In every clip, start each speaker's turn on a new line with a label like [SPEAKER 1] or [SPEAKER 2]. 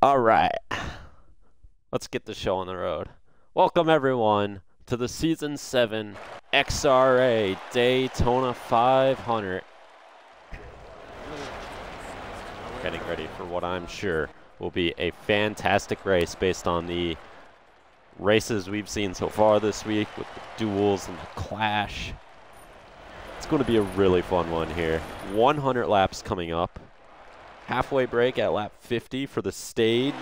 [SPEAKER 1] All right, let's get the show on the road. Welcome everyone to the Season 7 XRA Daytona 500. Getting ready for what I'm sure will be a fantastic race based on the races we've seen so far this week with the duels and the clash. It's going to be a really fun one here. 100 laps coming up. Halfway break at lap 50 for the stage.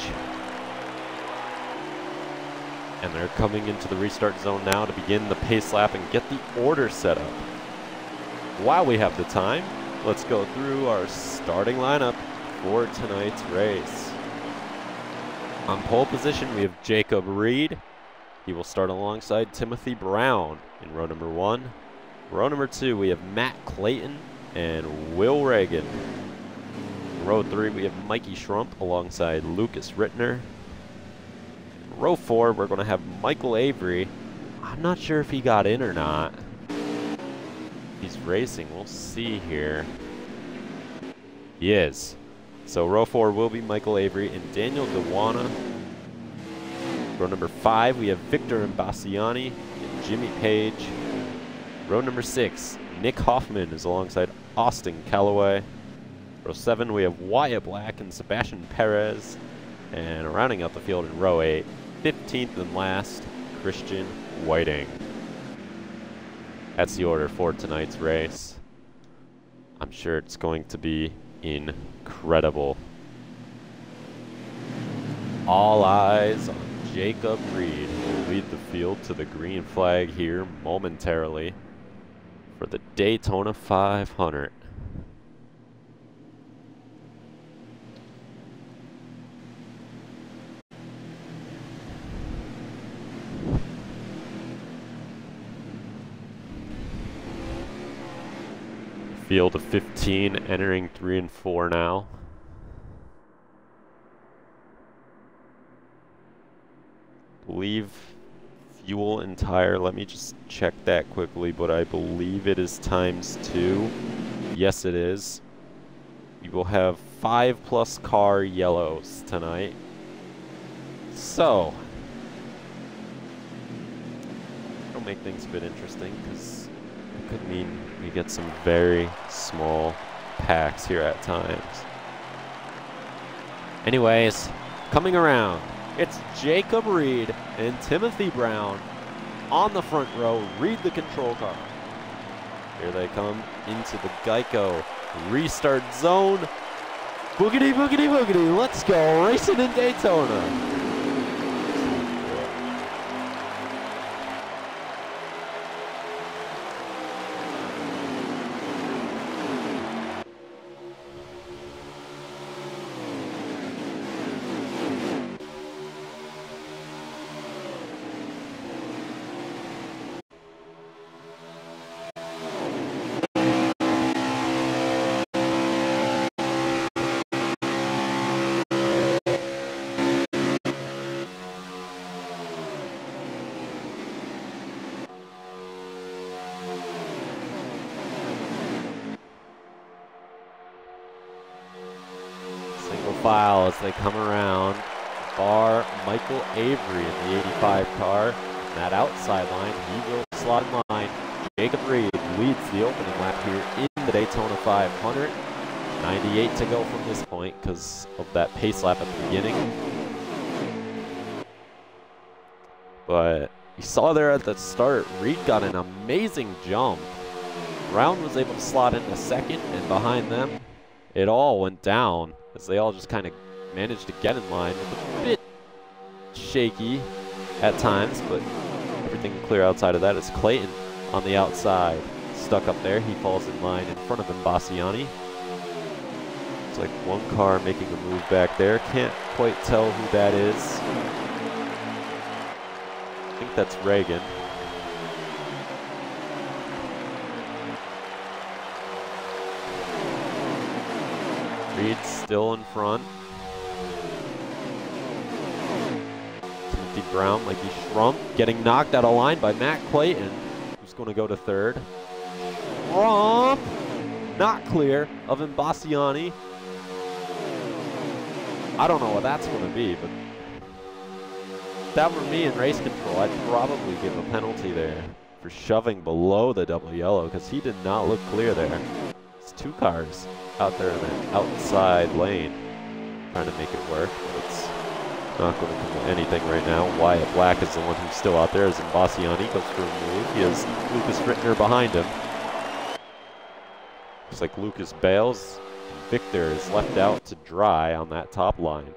[SPEAKER 1] And they're coming into the restart zone now to begin the pace lap and get the order set up. While we have the time, let's go through our starting lineup for tonight's race. On pole position, we have Jacob Reed. He will start alongside Timothy Brown in row number 1. Row number 2, we have Matt Clayton and Will Reagan. In row 3, we have Mikey Schrump alongside Lucas Rittner. In row 4, we're going to have Michael Avery. I'm not sure if he got in or not. He's racing. We'll see here. He is. So row 4 will be Michael Avery and Daniel Dewana. Row number 5, we have Victor Imbasciani and Jimmy Page. Row number 6, Nick Hoffman is alongside Austin Callaway. Row 7, we have Wyatt Black and Sebastian Perez. And rounding out the field in row 8, 15th and last, Christian Whiting. That's the order for tonight's race. I'm sure it's going to be incredible. All eyes on Jacob Reed, who will lead the field to the green flag here momentarily for the Daytona 500. Field of 15 entering 3 and 4 now. Believe fuel and tire, let me just check that quickly, but I believe it is ×2. Yes, it is. We will have 5+ car yellows tonight. So, it'll make things a bit interesting because it could mean we get some very small packs here at times. Anyways, coming around, it's Jacob Reed and Timothy Brown on the front row. Read the control car. Here they come into the Geico restart zone. Boogity, boogity, boogity. Let's go racing in Daytona. File as they come around, bar Michael Avery in the 85 car. That outside line, he will slot in line. Jacob Reed leads the opening lap here in the Daytona 500. 98 to go from this point because of that pace lap at the beginning. But you saw there at the start, Reed got an amazing jump. Brown was able to slot in a second, and behind them, it all went down as they all just kind of managed to get in line. With a bit shaky at times, but everything clear outside of that is Clayton on the outside. Stuck up there, he falls in line in front of Imbasciani. It's like one car making a move back there. Can't quite tell who that is. I think that's Reagan. Reed still in front. Timothy Brown, Mikey Schrump, getting knocked out of line by Matt Clayton, who's going to go to third. Schrump, not clear of Imbasciani. I don't know what that's going to be, but if that were me in race control, I'd probably give a penalty there for shoving below the double yellow, because he did not look clear there. It's 2 cars out there in the outside lane trying to make it work, but it's not going to come to anything right now. Wyatt Black is the one who's still out there as Bassiani goes for a move. He has Lucas Rittner behind him. Looks like Lucas bails. Victor is left out to dry on that top line.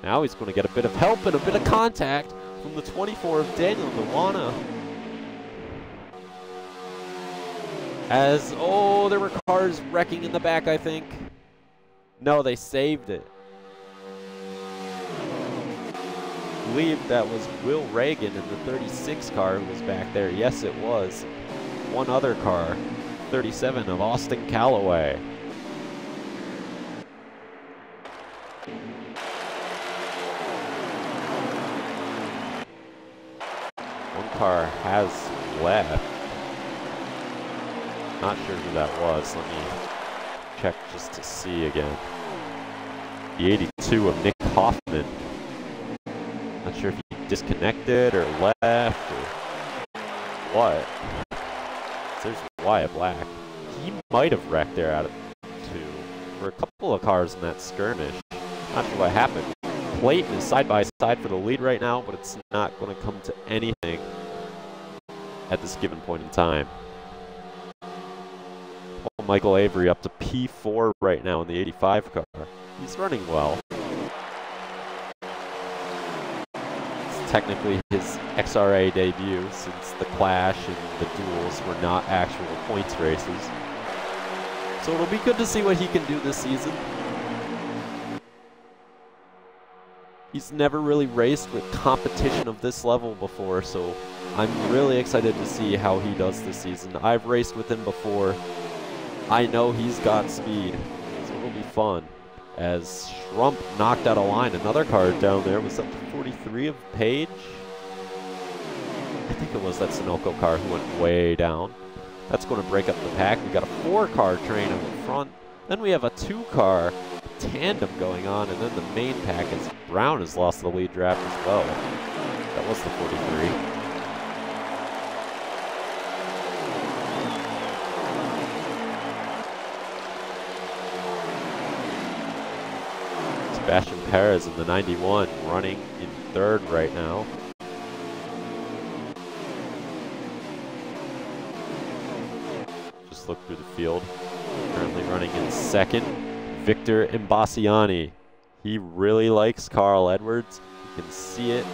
[SPEAKER 1] Now he's going to get a bit of help and a bit of contact from the 24 of Daniel Nuwana. As, oh, there were cars wrecking in the back, I think. No, they saved it. I believe that was Will Reagan in the 36 car who was back there. Yes, it was. One other car, 37 of Austin Calloway. One car has left. Not sure who that was. Let me check just to see again. The 82 of Nick Hoffman. Not sure if he disconnected or left or what. So there's Wyatt Black. He might have wrecked there out of 2. For a couple of cars in that skirmish. Not sure what happened. Clayton is side by side for the lead right now, but it's not going to come to anything at this given point in time. Michael Avery up to P4 right now in the 85 car. He's running well. It's technically his XRA debut since the Clash and the Duels were not actual points races. So it'll be good to see what he can do this season. He's never really raced with competition of this level before, so I'm really excited to see how he does this season. I've raced with him before. I know he's got speed, so it'll be fun. As Schrump knocked out a line, another car down there was up to 43 of Page. I think it was that Sunoco car who went way down. That's going to break up the pack. We got a 4-car train in front. Then we have a 2-car tandem going on, and then the main pack as Brown has lost the lead draft as well. That was the 43. Sebastian Perez in the 91 running in 3rd right now. Just look through the field. Currently running in 2nd, Victor Imbassiani. He really likes Carl Edwards. You can see it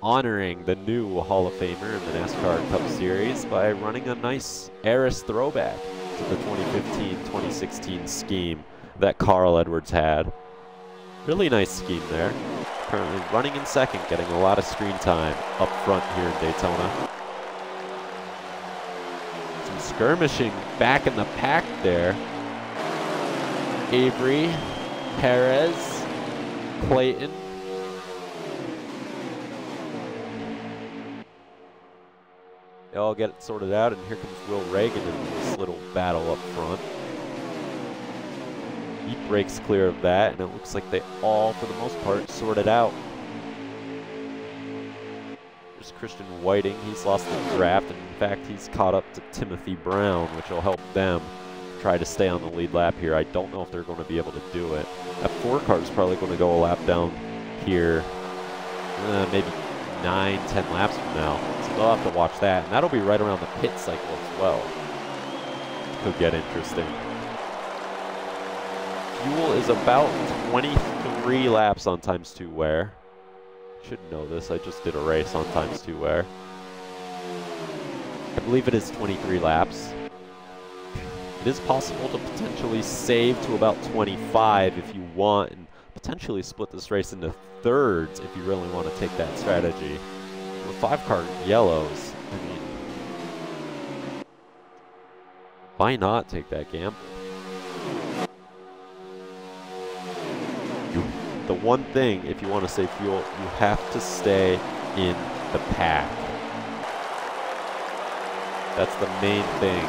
[SPEAKER 1] honoring the new Hall of Famer in the NASCAR Cup Series by running a nice Eris throwback to the 2015-2016 scheme that Carl Edwards had. Really nice scheme there. Currently running in 2nd, getting a lot of screen time up front here in Daytona. Some skirmishing back in the pack there. Avery, Perez, Clayton. They all get it sorted out, and here comes Will Reagan in this little battle up front. He breaks clear of that, and it looks like they all, for the most part, sorted out. There's Christian Whiting. He's lost the draft, and in fact, he's caught up to Timothy Brown, which will help them try to stay on the lead lap here. I don't know if they're going to be able to do it. That 4 car is probably going to go a lap down here, maybe 9-10 laps from now. So they'll have to watch that, and that'll be right around the pit cycle as well. Could get interesting. Fuel is about 23 laps on ×2 wear. Should know this, I just did a race on ×2 wear. I believe it is 23 laps. It is possible to potentially save to about 25 if you want, and potentially split this race into 3rds if you really want to take that strategy. With 5-car yellows, I mean, why not take that gamble? The one thing, if you want to save fuel, you have to stay in the pack. That's the main thing,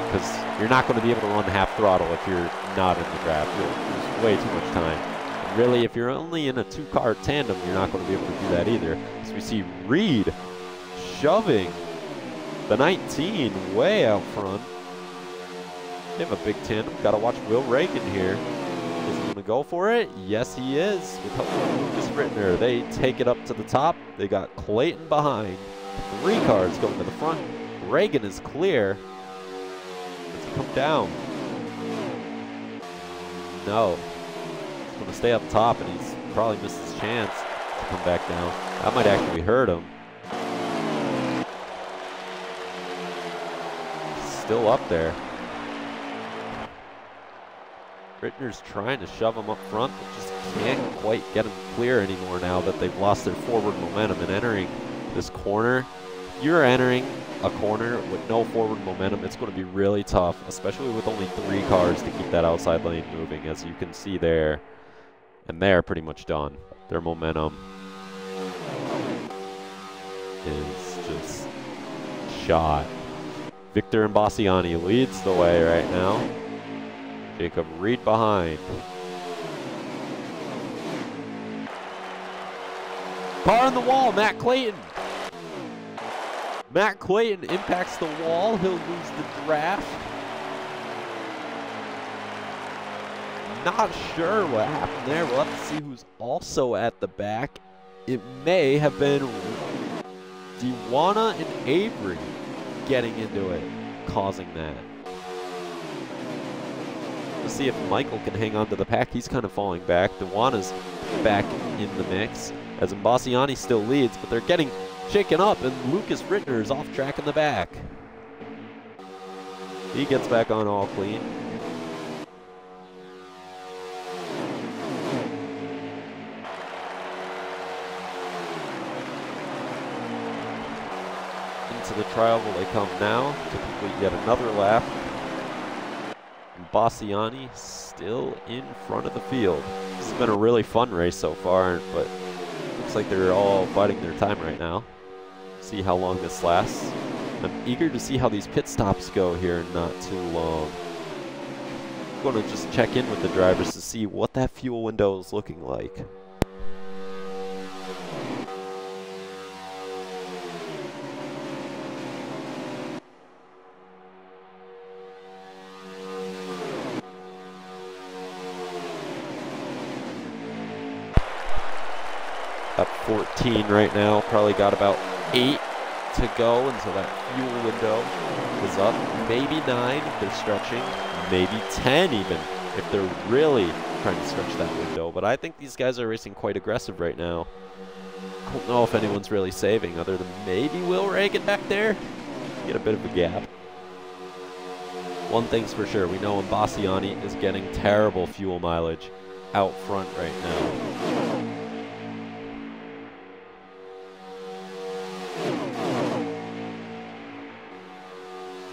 [SPEAKER 1] because you're not going to be able to run half throttle if you're not in the draft. You'll lose way too much time. And really, if you're only in a two-car tandem, you're not going to be able to do that either. As we see Reed shoving the 19 way out front. They have a big tandem. Got to watch Will Reagan here. Is he going to go for it? Yes, he is. With help from Lucas Rittner, they take it up to the top. They got Clayton behind. 3 cars going to the front. Reagan is clear. Does he come down? No. He's going to stay up top, and he's probably missed his chance to come back down. That might actually hurt him. Still up there. Rittner's trying to shove him up front, but just can't quite get him clear anymore now that they've lost their forward momentum and entering this corner. You're entering a corner with no forward momentum. It's going to be really tough, especially with only 3 cars to keep that outside lane moving, as you can see there. And they're pretty much done. Their momentum is just shot. Victor Imbasciani leads the way right now. Jacob Reed behind. Car on the wall, Matt Clayton. Matt Clayton impacts the wall. He'll lose the draft. Not sure what happened there. We'll have to see who's also at the back. It may have been Dewana and Avery getting into it, causing that. Let's see if Michael can hang on to the pack. He's kind of falling back. Dewana's back in the mix as Imbasciani still leads, but they're getting shaken up, and Lucas Rittner is off track in the back. He gets back on all clean. Into the trial will they come now to complete yet another lap. Imbasciani still in front of the field. This has been a really fun race so far, but looks like they're all fighting their time right now. See how long this lasts. I'm eager to see how these pit stops go here in not too long. I'm going to just check in with the drivers to see what that fuel window is looking like. At 14 right now, probably got about 8 to go until that fuel window is up. Maybe 9 if they're stretching, maybe 10 even if they're really trying to stretch that window. But I think these guys are racing quite aggressive right now. I don't know if anyone's really saving other than maybe Will Reagan back there. Get a bit of a gap. One thing's for sure, we know Imbasciani is getting terrible fuel mileage out front right now.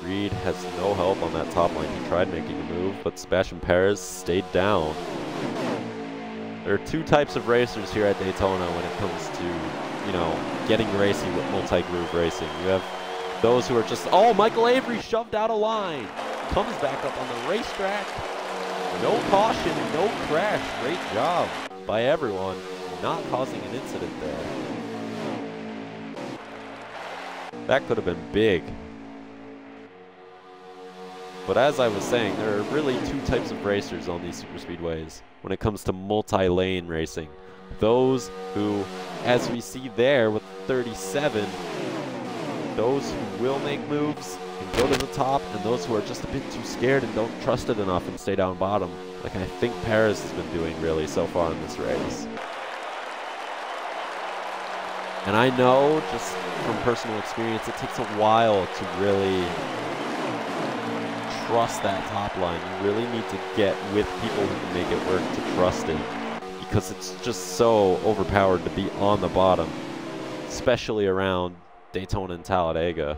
[SPEAKER 1] Reed has no help on that top line. He tried making a move, but Sebastian Perez stayed down. There are 2 types of racers here at Daytona when it comes to, you know, getting racy with multi-groove racing. You have those who are just, oh, Michael Avery shoved out a line. Comes back up on the racetrack. No caution, no crash. Great job by everyone, not causing an incident there. That could have been big. But as I was saying, there are really 2 types of racers on these superspeedways when it comes to multi-lane racing. Those who, as we see there with 37, those who will make moves and go to the top, and those who are just a bit too scared and don't trust it enough and stay down bottom, like I think Perez has been doing really so far in this race. And I know, just from personal experience, it takes a while to really trust that top line. You really need to get with people who can make it work to trust it, because it's just so overpowered to be on the bottom, especially around Daytona and Talladega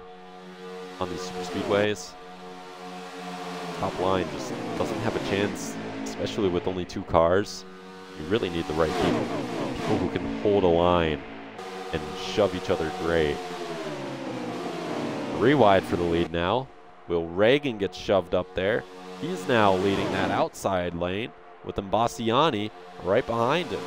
[SPEAKER 1] on these super speedways. Top line just doesn't have a chance, especially with only 2 cars. You really need the right people, people who can hold a line and shove each other great. 3 wide for the lead now. Will Reagan get shoved up there? He's now leading that outside lane. with Bastiani right behind him.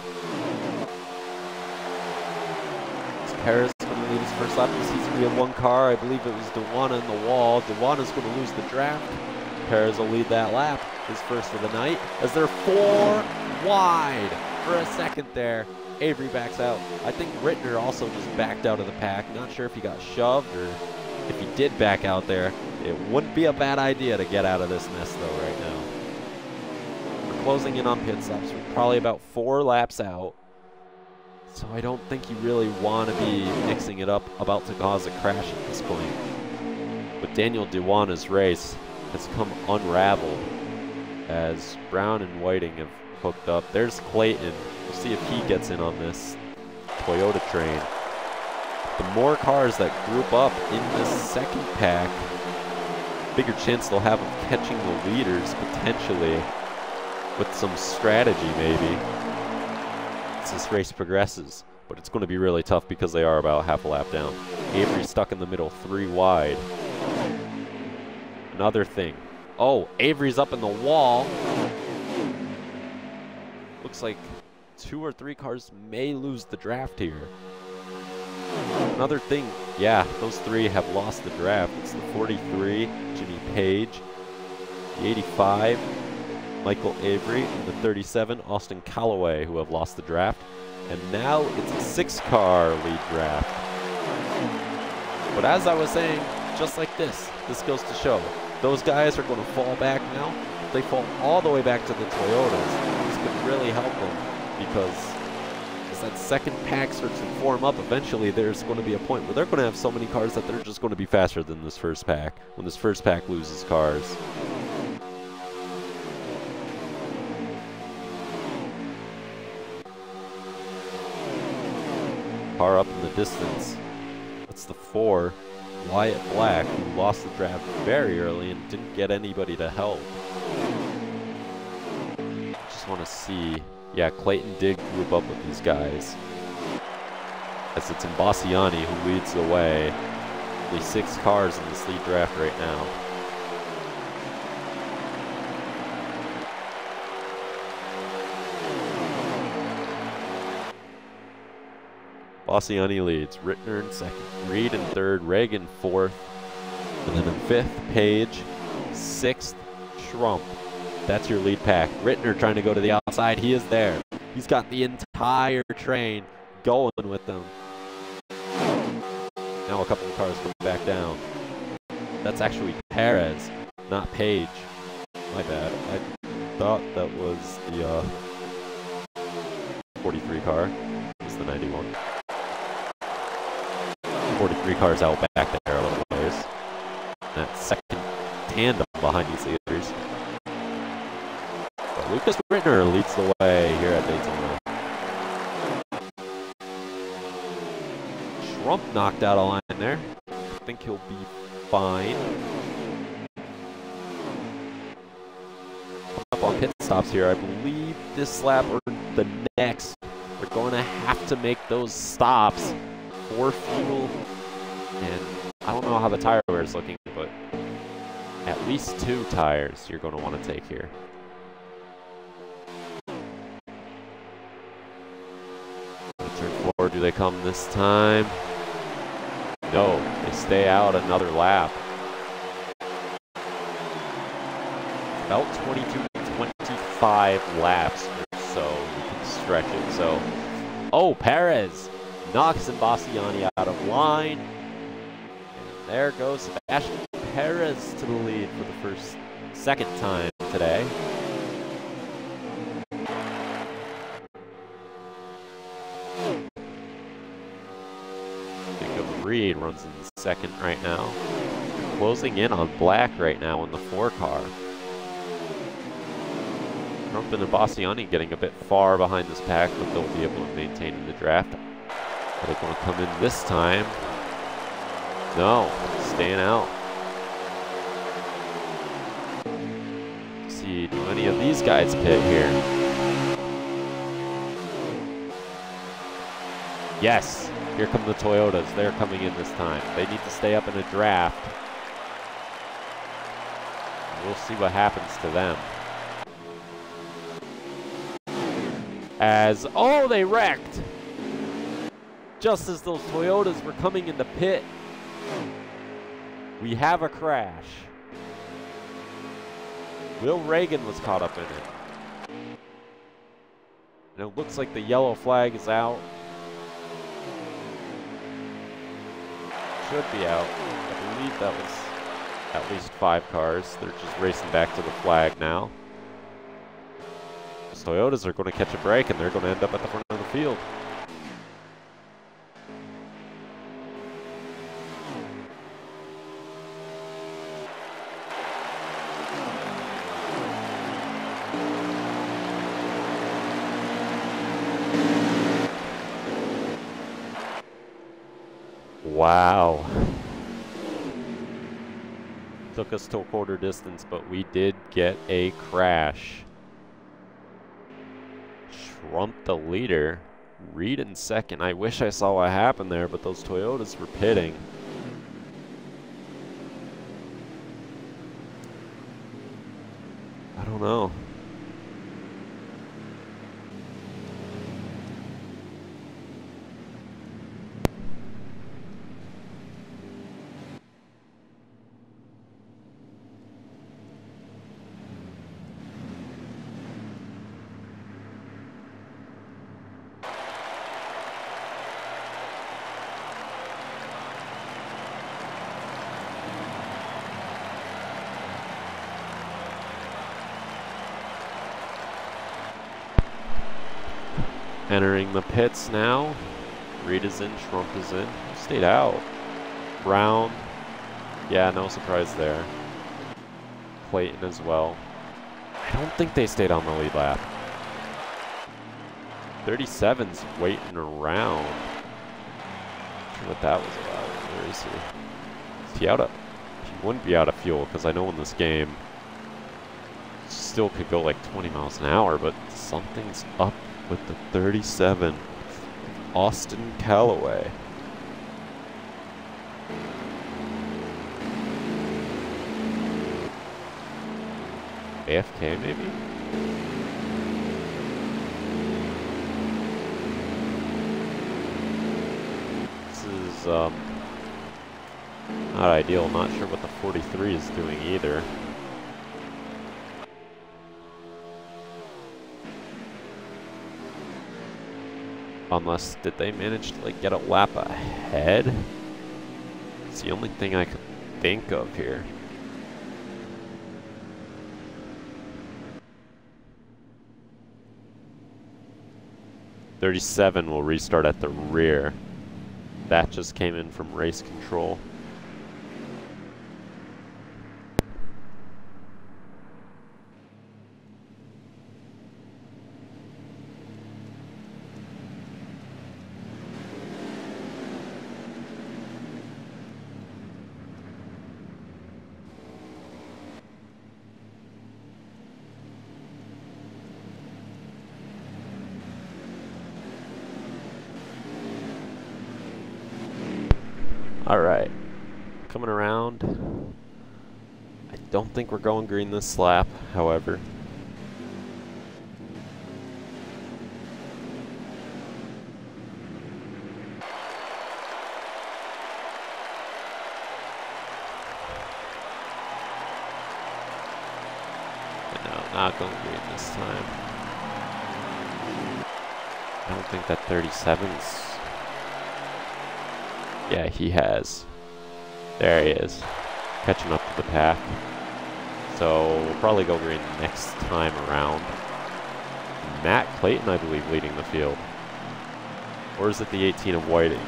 [SPEAKER 1] Perez is going to lead his first lap of the season. We have one car. I believe it was Daytona in the wall. Daytona's going to lose the draft. Perez will lead that lap, his first of the night, as they're 4 wide for a second there. Avery backs out. I think Rittner also just backed out of the pack. Not sure if he got shoved or if he did back out there. It wouldn't be a bad idea to get out of this mess though right now. We're closing in on pit stops. We're probably about 4 laps out. So I don't think you really want to be mixing it up, about to cause a crash at this point. But Daniel Daytona's race has come unraveled as Brown and Whiting have hooked up. There's Clayton. We'll see if he gets in on this Toyota train. The more cars that group up in this second pack, bigger chance they'll have of catching the leaders potentially with some strategy maybe as this race progresses. But it's going to be really tough because they are about half a lap down. Avery stuck in the middle, 3 wide. Another thing. Oh, Avery's up in the wall. Looks like 2 or 3 cars may lose the draft here. Another thing, yeah, those 3 have lost the draft. It's the 43, Jimmy Page, the 85, Michael Avery, and the 37, Austin Callaway, who have lost the draft. And now it's a 6-car lead draft. But as I was saying, just like this goes to show, those guys are going to fall back now. If they fall all the way back to the Toyotas, this could really help them, because as that second pack starts to form up, eventually there's going to be a point where they're going to have so many cars that they're just going to be faster than this first pack when this first pack loses cars. Car up in the distance. That's the 4, Wyatt Black, who lost the draft very early and didn't get anybody to help. Just want to see. Yeah, Clayton did group up with these guys. As it's Bastiani who leads the way. Only 6 cars in this lead draft right now. Bastiani leads. Rittner in 2nd. Reed in 3rd. Reagan 4th. And then in 5th, Page. 6th, Trump. That's your lead pack. Rittner trying to go to the outside. He is there. He's got the entire train going with them. Now a couple of cars come back down. That's actually Perez, not Page. My bad. I thought that was the 43 car. It's the 91. 43 cars out back there a little ways. That second tandem behind these leaders. But Lucas Rittner leads the way here at Daytona. Trump knocked out a line there. I think he'll be fine. Up on pit stops here. I believe this lap or the next, they're going to have to make those stops for fuel. And I don't know how the tire wear is looking, but at least 2 tires you're going to want to take here. Turn 4, do they come this time? No, they stay out another lap. About 25 laps or so, you can stretch it. So, oh, Perez knocks Bastiani out of line. And there goes Sebastian Perez to the lead for the second time today. Jacob Reed runs in 2nd right now. Closing in on Black right now in the 4 car. Trump and Bastiani getting a bit far behind this pack, but they'll be able to maintain in the draft. Are they going to come in this time? No, staying out. Let's see, do any of these guys pit here? Yes, here come the Toyotas. They're coming in this time. They need to stay up in a draft. We'll see what happens to them. as, oh, they wrecked! Just as those Toyotas were coming into pit, we have a crash. Will Reagan was caught up in it. And it looks like the yellow flag is out. Should be out. I believe that was at least 5 cars. They're just racing back to the flag now. Those Toyotas are going to catch a break and they're going to end up at the front of the field. Wow. Took us to a quarter distance, but we did get a crash. Trump the leader. Reed in second. I wish I saw what happened there, but those Toyotas were pitting. I don't know. Entering the pits now. Reed is in, Trump is in. Stayed out. Brown. Yeah, no surprise there. Clayton as well. I don't think they stayed on the lead lap. 37's waiting around. Not sure what that was about. Where is he? Is he out of... He wouldn't be out of fuel, because I know in this game still could go like 20 miles an hour, but something's up with the 37, Austin Callaway. AFK maybe? This is not ideal. Not sure what the 43 is doing either. Unless, did they manage to like get a lap ahead? It's the only thing I could think of here. .37 will restart at the rear. That just came in from race control. Alright, coming around. I don't think we're going green this lap, however. No, not going green this time. I don't think that 37's... Yeah, he has. There he is. Catching up to the pack. So we'll probably go green next time around. Matt Clayton, I believe, leading the field. Or is it the 18 of Whiting?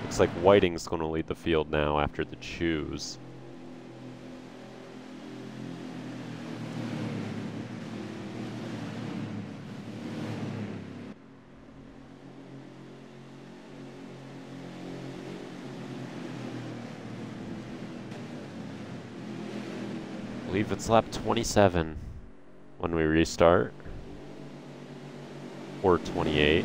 [SPEAKER 1] Looks like Whiting's going to lead the field now after the choose. I believe it's lap 27 when we restart, or 28.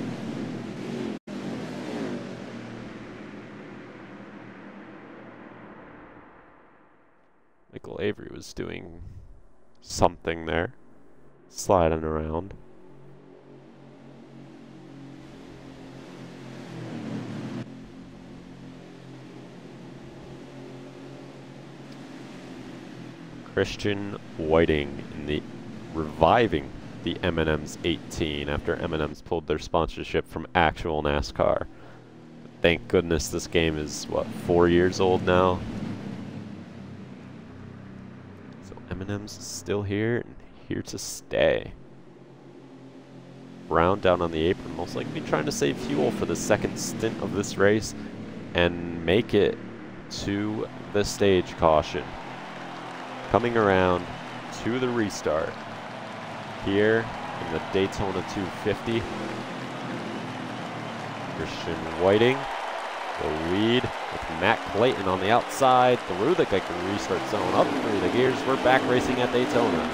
[SPEAKER 1] Michael Avery was doing something there. sliding around. Christian Whiting in the reviving the M&M's 18 after M&M's pulled their sponsorship from actual NASCAR. Thank goodness this game is, what, 4 years old now? So M&M's is still here and here to stay. Brown down on the apron, most likely trying to save fuel for the second stint of this race and make it to the stage caution. Coming around to the restart here in the Daytona 250. Christian Whiting, the lead with Matt Clayton on the outside through the restart zone, up through the gears. We're back racing at Daytona.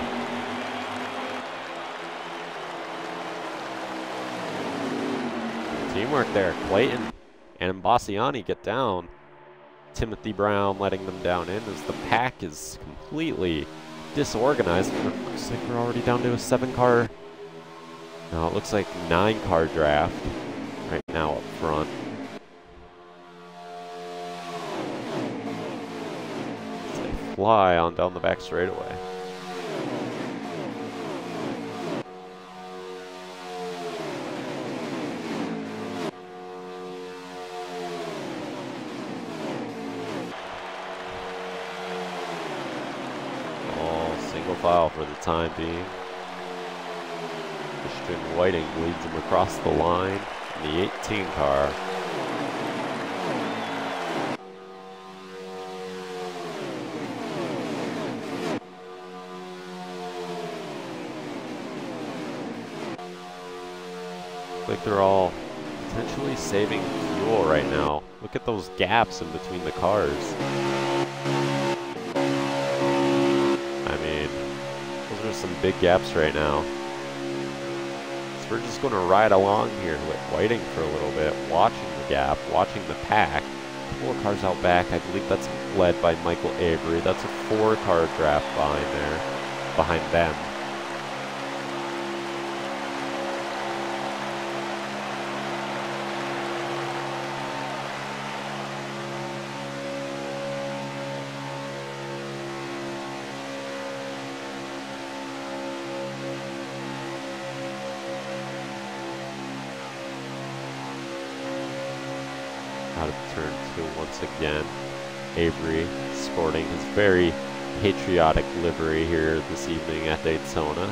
[SPEAKER 1] Teamwork there. Clayton and Bassiani get down. Timothy Brown letting them down in as the pack is completely disorganized. It looks like we're already down to a 7-car. No, it looks like 9-car draft right now up front. As they fly on down the back straightaway. File for the time being. Christian Whiting leads him across the line in the 18 car. Looks like they're all potentially saving fuel right now. Look at those gaps in between the cars. Some big gaps right now. So we're just going to ride along here with Whiting for a little bit, watching the gap, watching the pack. A couple of cars out back. I believe that's led by Michael Avery. That's a 4-car draft behind them. Out of turn 2 once again. Avery sporting his very patriotic livery here this evening at Daytona.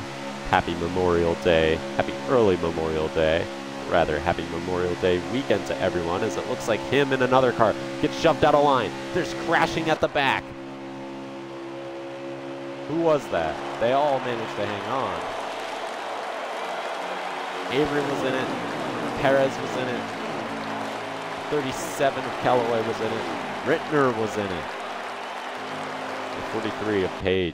[SPEAKER 1] Happy Memorial Day. Happy early Memorial Day. Rather, happy Memorial Day weekend to everyone, as it looks like him and another car get shoved out of line. There's crashing at the back. Who was that? They all managed to hang on. Avery was in it. Perez was in it. 37 of Callaway was in it. Rittner was in it. The 43 of Page.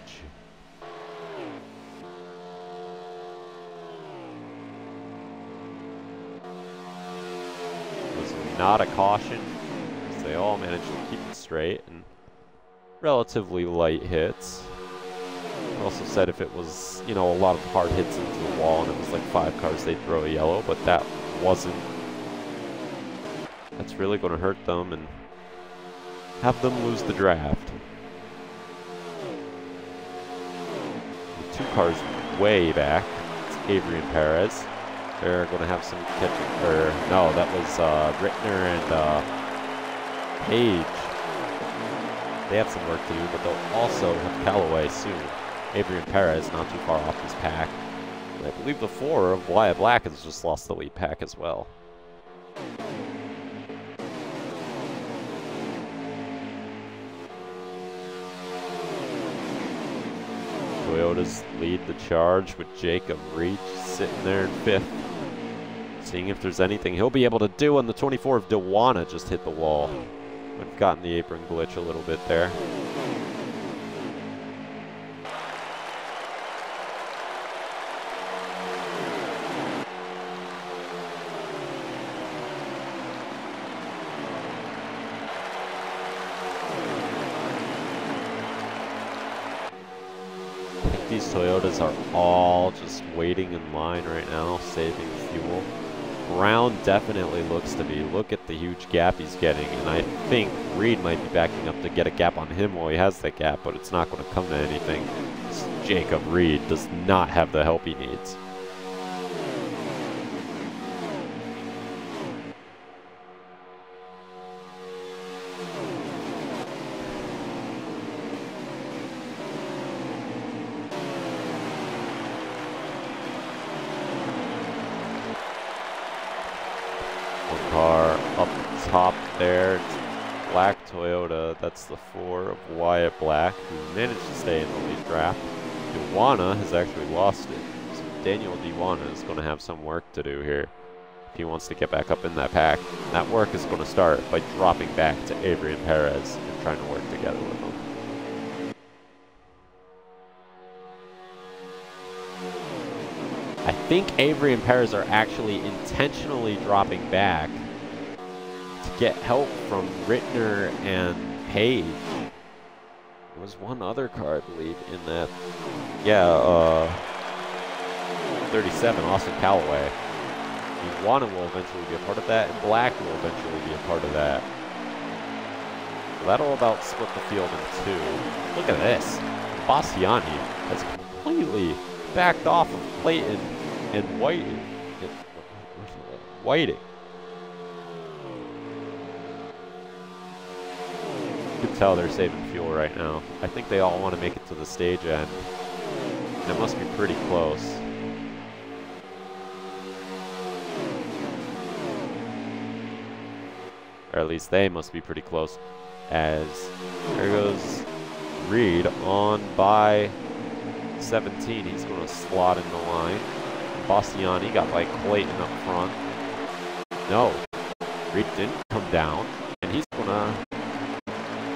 [SPEAKER 1] It was not a caution, as they all managed to keep it straight and relatively light hits. I also said if it was, you know, a lot of hard hits into the wall and it was like 5 cars, they'd throw a yellow, but that wasn't. That's really going to hurt them and have them lose the draft. The 2 cars way back, it's Avery and Perez. They're going to have some catching, or no, that was Rittner and Page. They have some work to do, but they'll also have Callaway soon. Avery and Perez not too far off this pack. And I believe the 4 of Wyatt Black has just lost the lead pack as well. Toyotas lead the charge with Jacob Reach sitting there in 5th. Seeing if there's anything he'll be able to do, and the 24 of Dewana just hit the wall. We've gotten the apron glitch a little bit there. these Toyotas are all just waiting in line right now, saving fuel. Brown definitely looks to be. Look at the huge gap he's getting, and I think Reed might be backing up to get a gap on him while he has that gap, but it's not going to come to anything. Jacob Reed does not have the help he needs. Car up top there, it's black Toyota, that's the 4 of Wyatt Black, who managed to stay in the lead draft. Dewana has actually lost it, so Daniel Dewana is going to have some work to do here if he wants to get back up in that pack. And that work is going to start by dropping back to Avery and Perez and trying to work together with them. I think Avery and Perez are actually intentionally dropping back to get help from Rittner and Page. There was one other car, I believe, in that. Yeah, 37, Austin Callaway. Iguana will eventually be a part of that, and Black will eventually be a part of that. So that'll about split the field in two. Look at this. Bastiani has completely backed off of Clayton and Whiting. You can tell they're saving fuel right now. I think they all want to make it to the stage end. It must be pretty close. Or at least they must be pretty close. As there goes Reed on by 17. He's going to slot in the line. Bastiani got by Clayton up front. No, Reed didn't come down, and he's going to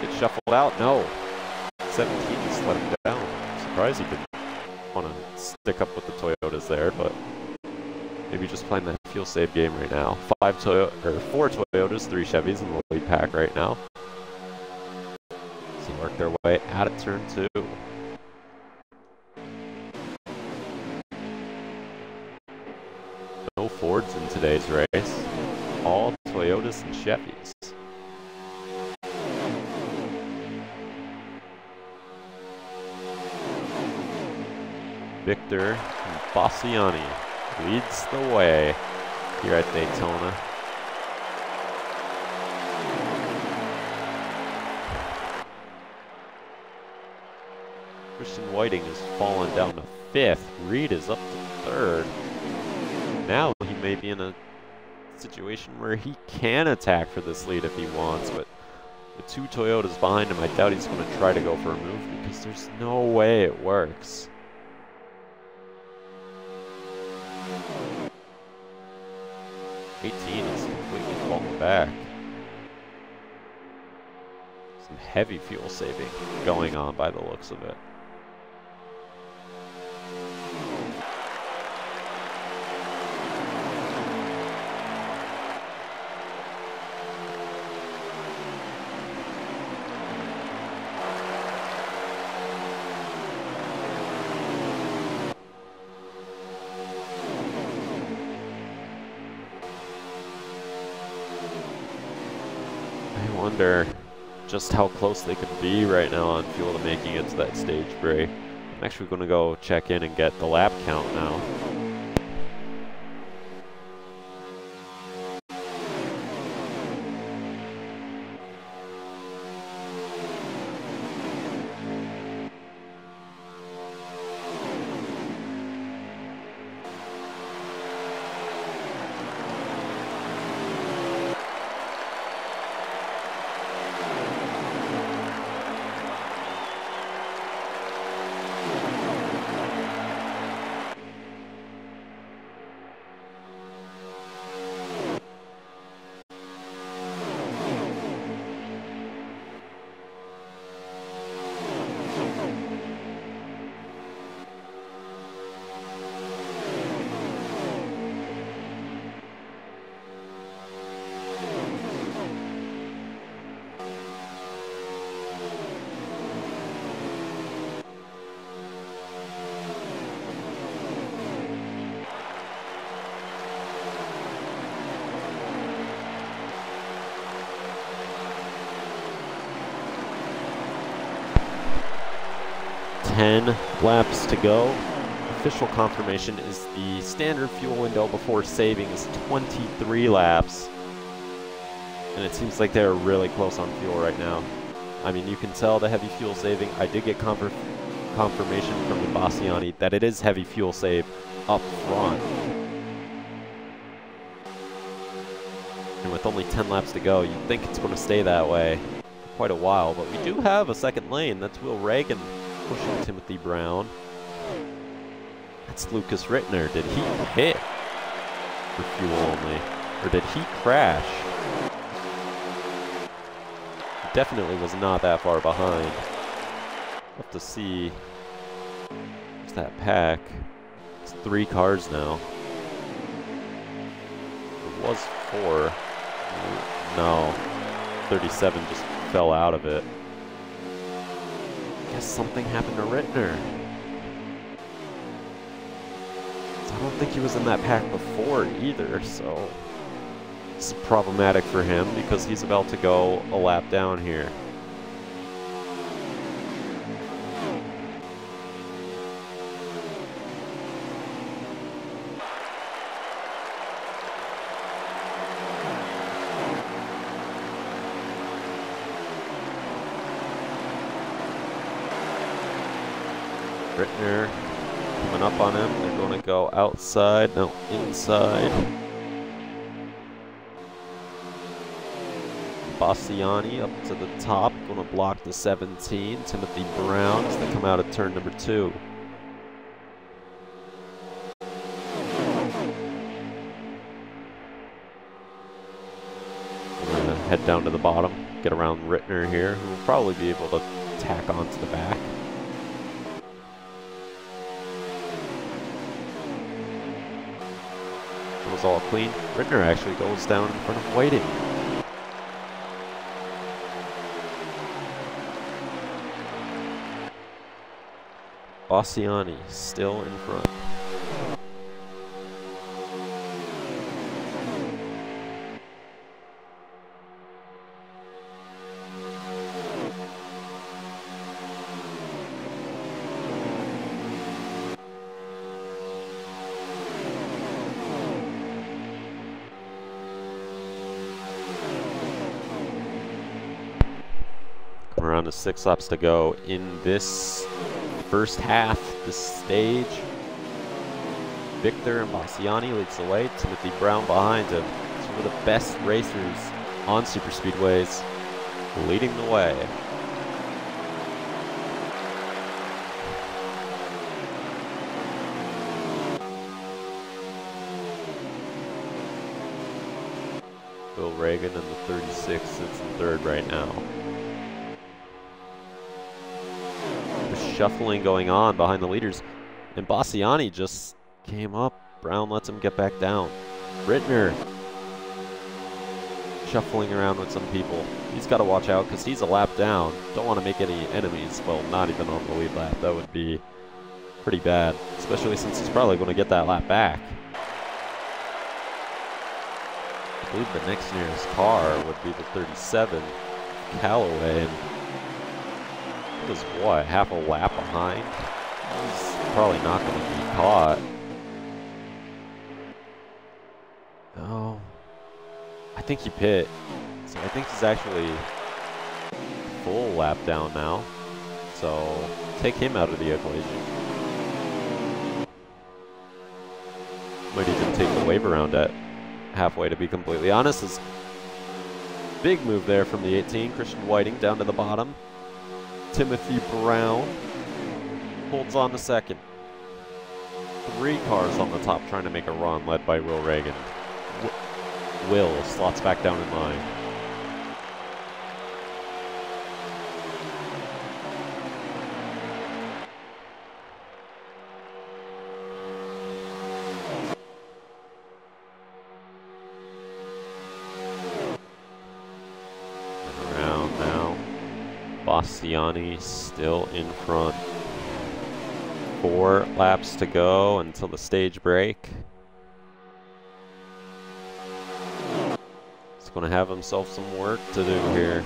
[SPEAKER 1] get shuffled out. No, 17 just let him down. I'm surprised he didn't want to stick up with the Toyotas there, but maybe just playing that fuel save game right now. 4 Toyotas, 3 Chevys in the lead pack right now. So work their way out of turn 2. No Fords in today's race. All Toyotas and Chevys. Victor Bastiani leads the way here at Daytona. Christian Whiting has fallen down to 5th. Reed is up to 3rd. Now he may be in a situation where he can attack for this lead if he wants, but with 2 Toyotas behind him, I doubt he's going to try to go for a move because there's no way it works. Is completely falling back. Some heavy fuel saving going on by the looks of it. I wonder just how close they could be right now on fuel to making it to that stage break. I'm actually going to go check in and get the lap count now. 10 laps to go. Official confirmation is the standard fuel window before saving is 23 laps. And it seems like they're really close on fuel right now. I mean, you can tell the heavy fuel saving. I did get confirmation from the Bastiani that it is heavy fuel save up front. And with only 10 laps to go, you'd think it's going to stay that way for quite a while. But we do have a second lane. That's Will Reagan pushing Timothy Brown. That's Lucas Rittner. Did he hit for fuel only? Or did he crash? He definitely was not that far behind. We'll have to see. What's that pack? It's 3 cars now. It was 4. No. 37 just fell out of it. Guess something happened to Rittner. I don't think he was in that pack before either, so it's problematic for him because he's about to go a lap down here. Rittner coming up on him. They're going to go outside, no, inside. Bastiani up to the top, going to block the 17. Timothy Brown as they come out of turn number 2. We're going to head down to the bottom, get around Rittner here, who will probably be able to tack onto the back. Was all clean. Rittner actually goes down in front of Whiting. Bastiani still in front. Around to 6 laps to go in this first half, this stage. Victor and Bastiani leads the way. Timothy Brown behind him. It's one of the best racers on superspeedways, leading the way. Will Reagan in the 36 sits in 3rd right now. Shuffling going on behind the leaders, and Bastiani just came up. Brown lets him get back down. Rittner shuffling around with some people. He's got to watch out because he's a lap down. Don't want to make any enemies. Well, not even on the lead lap. That would be pretty bad, especially since he's probably going to get that lap back. I believe the next nearest car would be the 37, Callaway. And was what, half a lap behind? He's probably not going to be caught. Oh, I think he pit. So I think he's actually full lap down now. So take him out of the equation. Might even take the wave around at halfway, to be completely honest. Is big move there from the 18. Christian Whiting down to the bottom. Timothy Brown holds on to 2nd. 3 cars on the top trying to make a run, led by Will Reagan. Will slots back down in line. Bastiani still in front. 4 laps to go until the stage break. He's going to have himself some work to do here.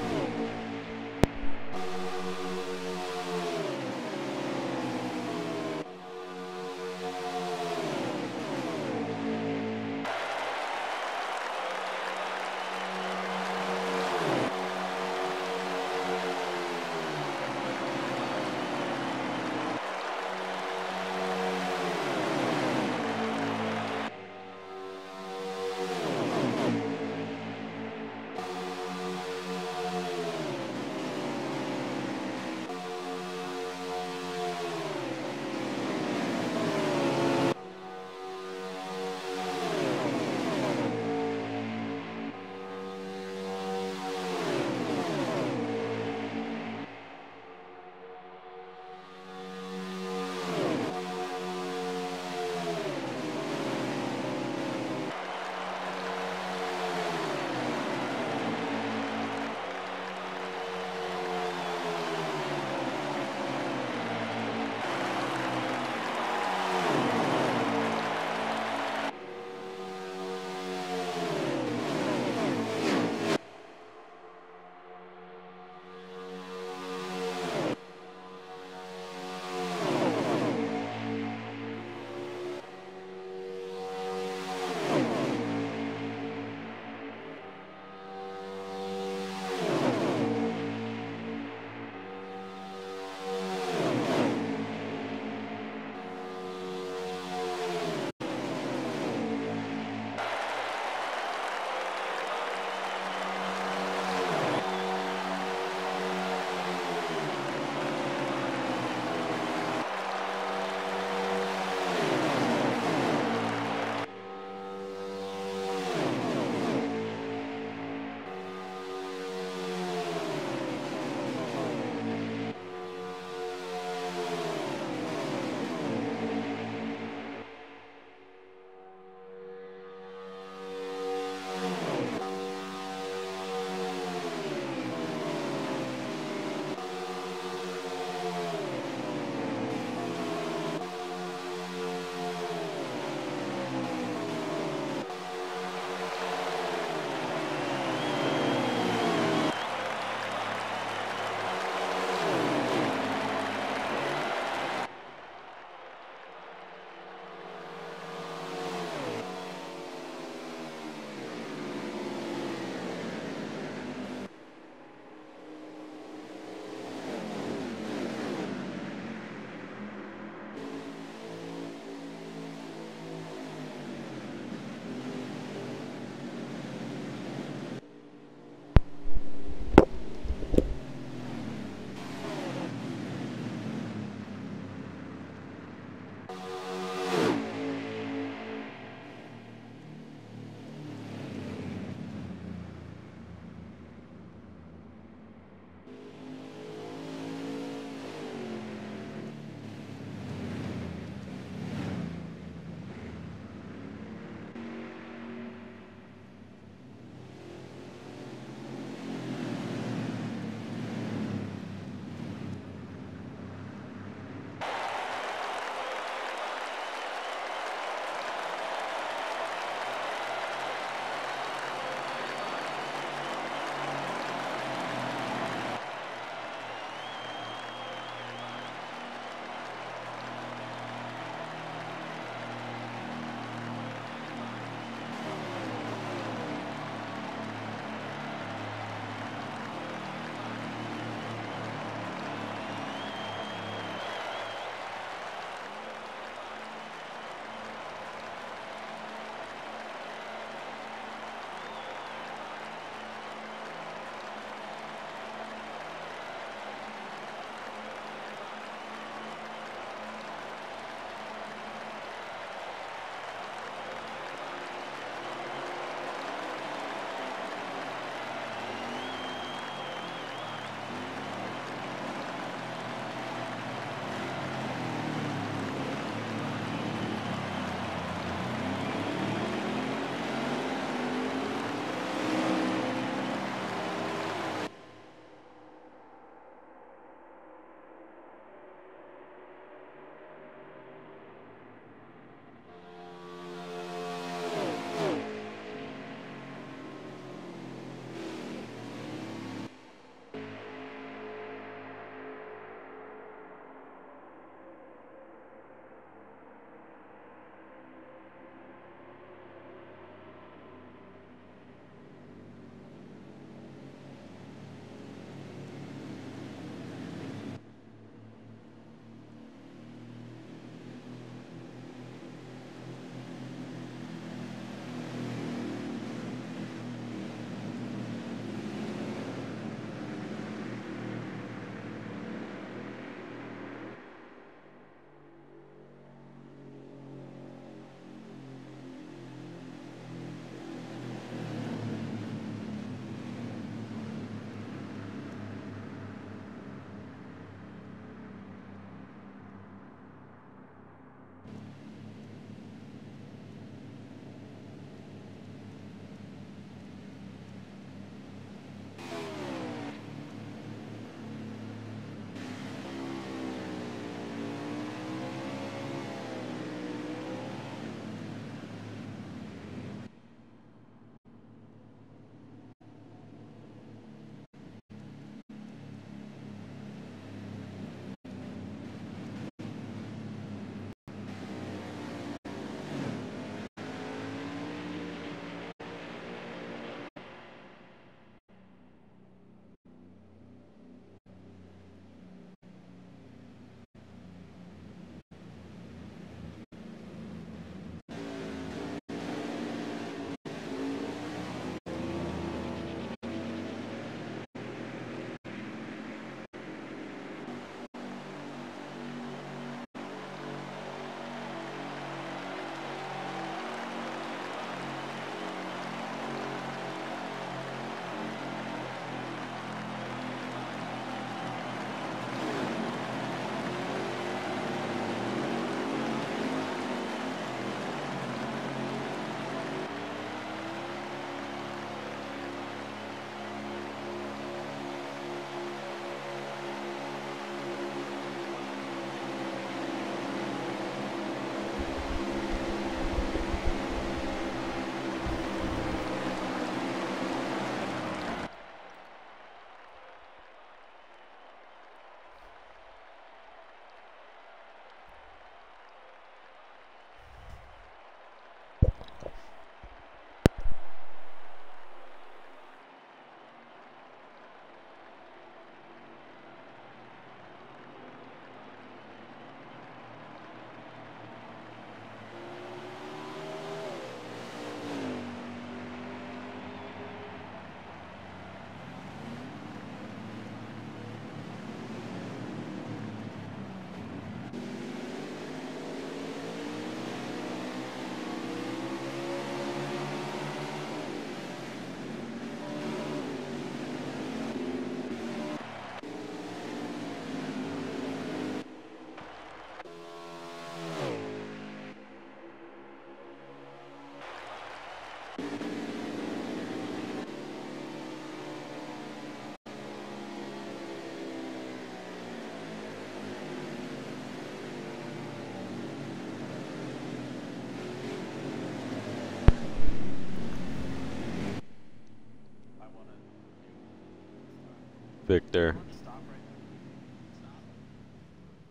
[SPEAKER 1] Victor.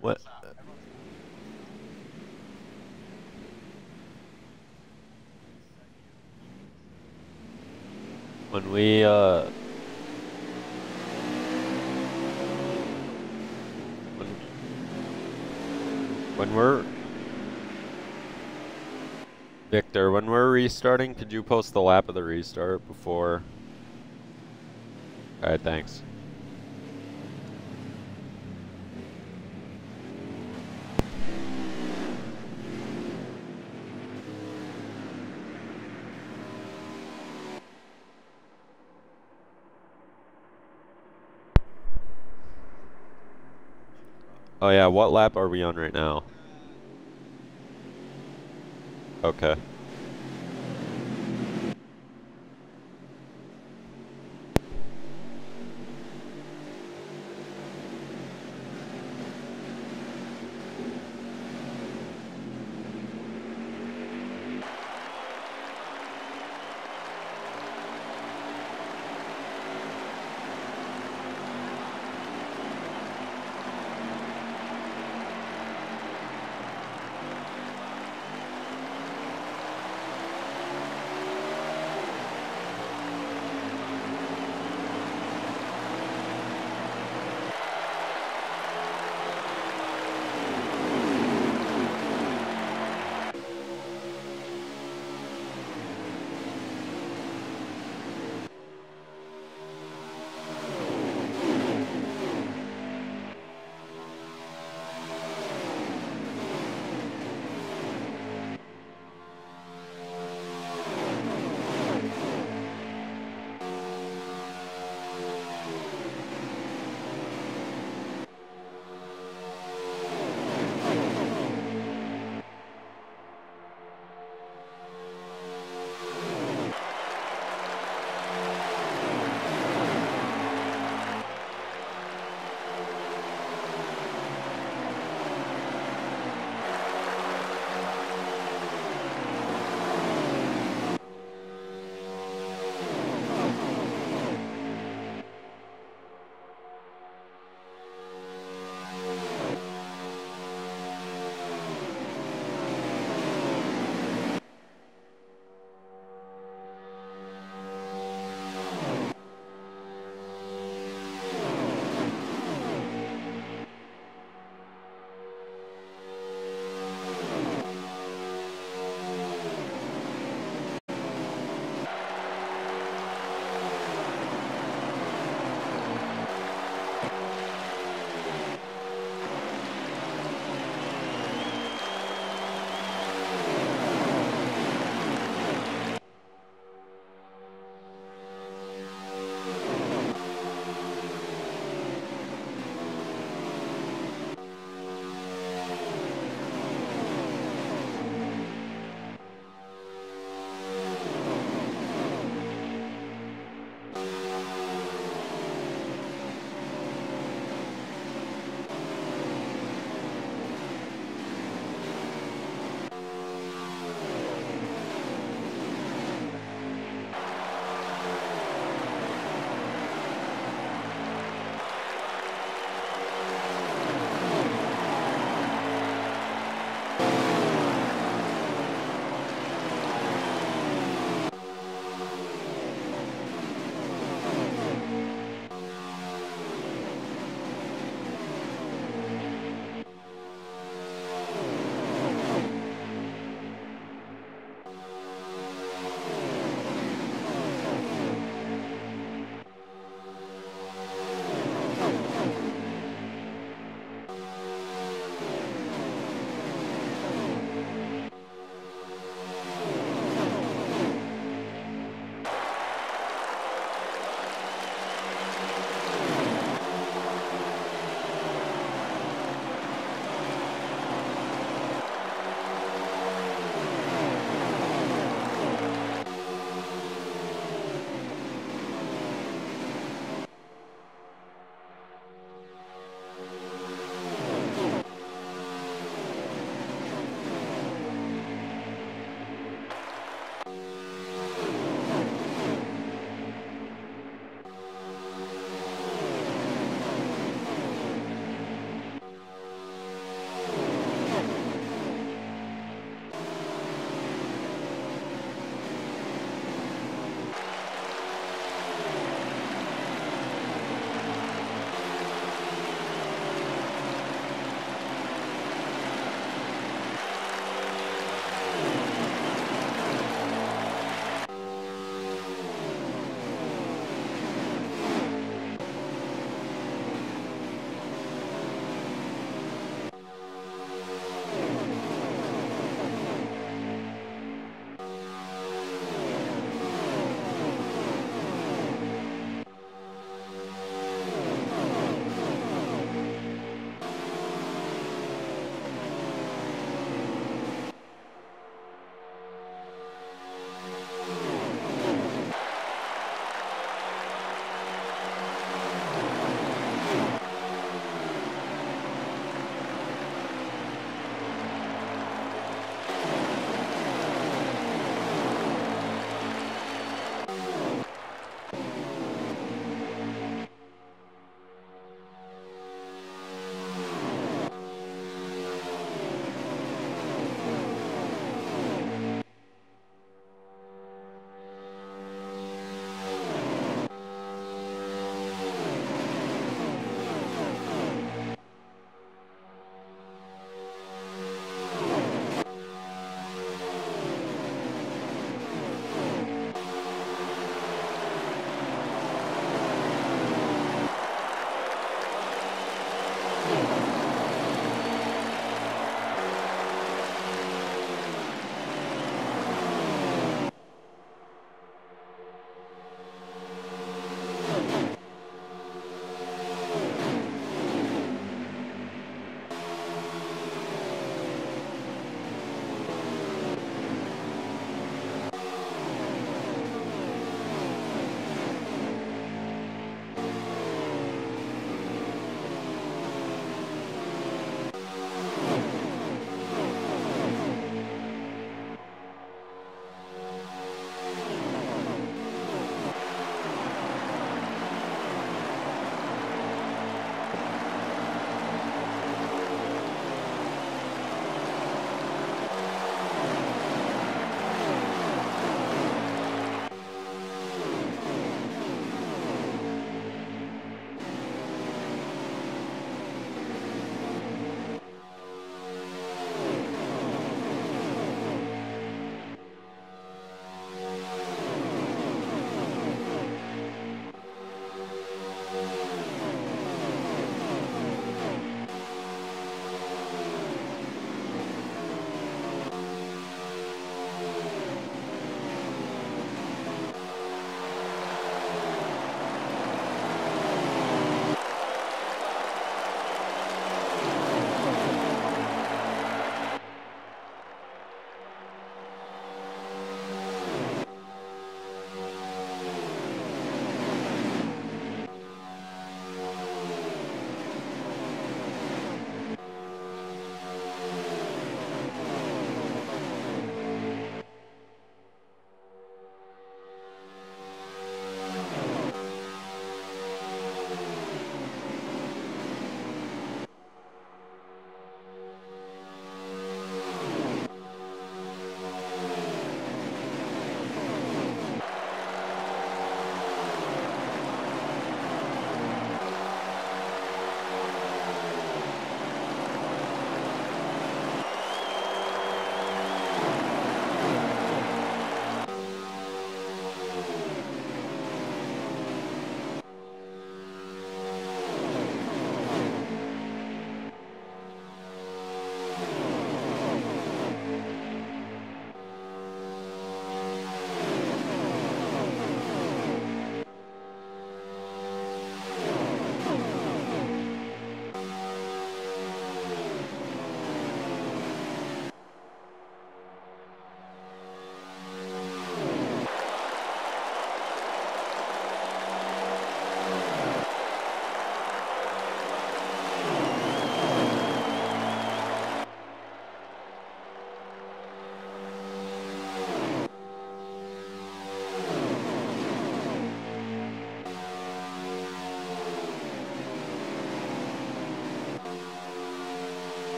[SPEAKER 1] What? When we, when we're, Victor, when we're restarting, could you post the lap of the restart before? Alright, thanks. Oh yeah, what lap are we on right now? Okay.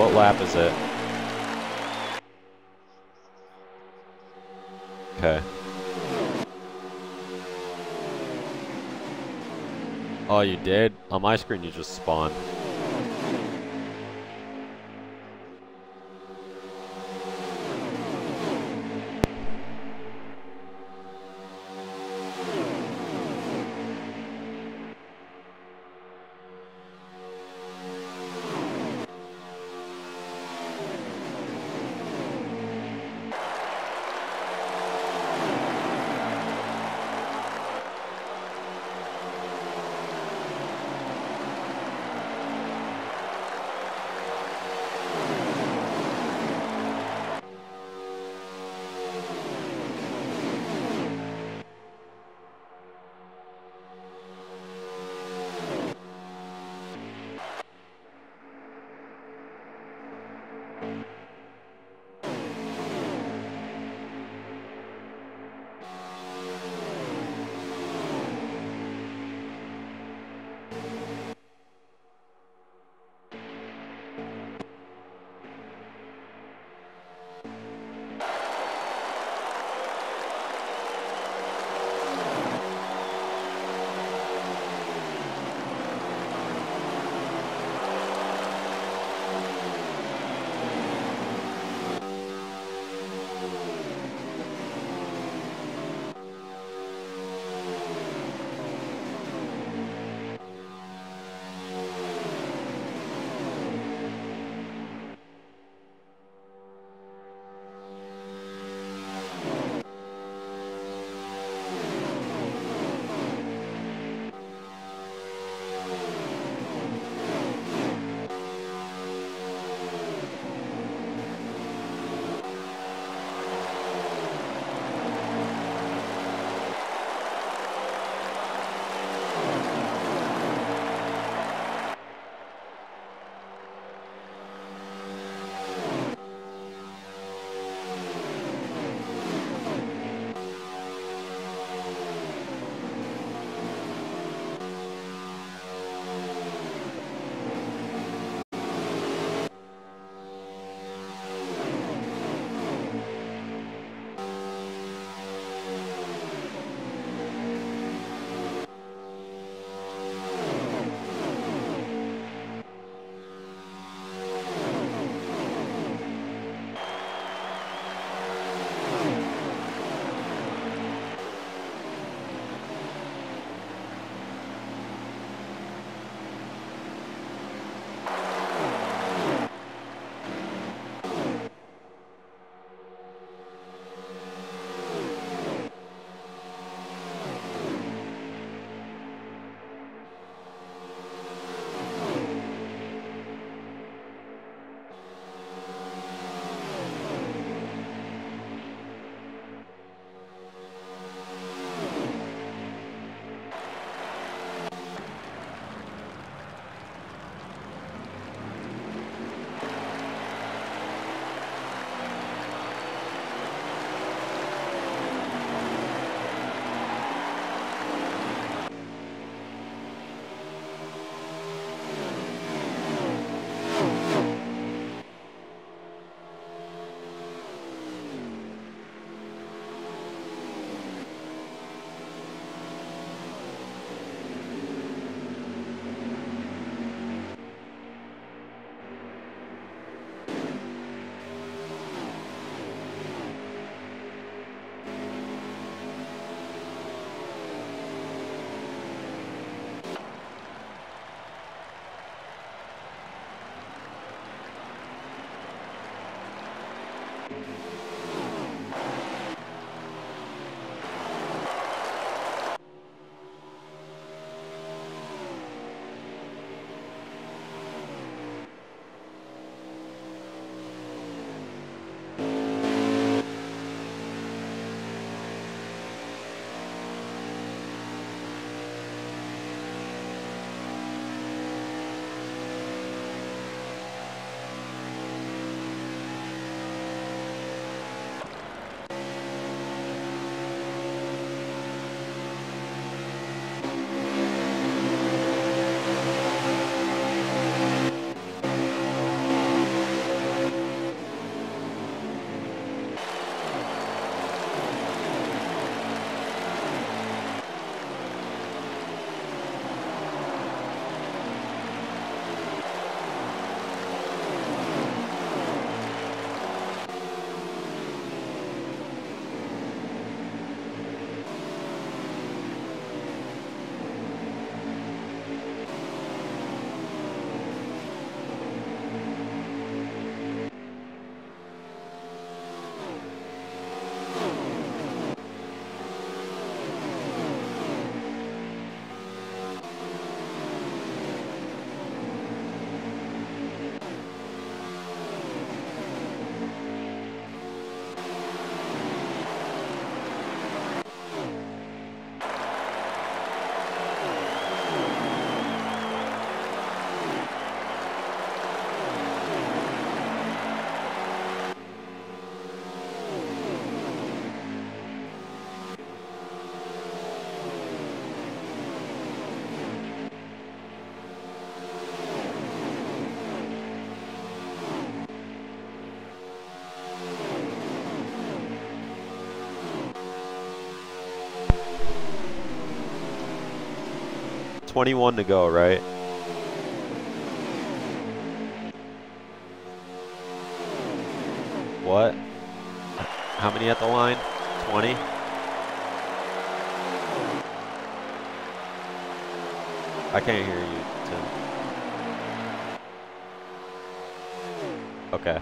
[SPEAKER 1] What lap is it? Okay. Oh, you did? On my screen, you just spawned. 21 to go, right? What? How many at the line? 20? I can't hear you, Tim. Okay.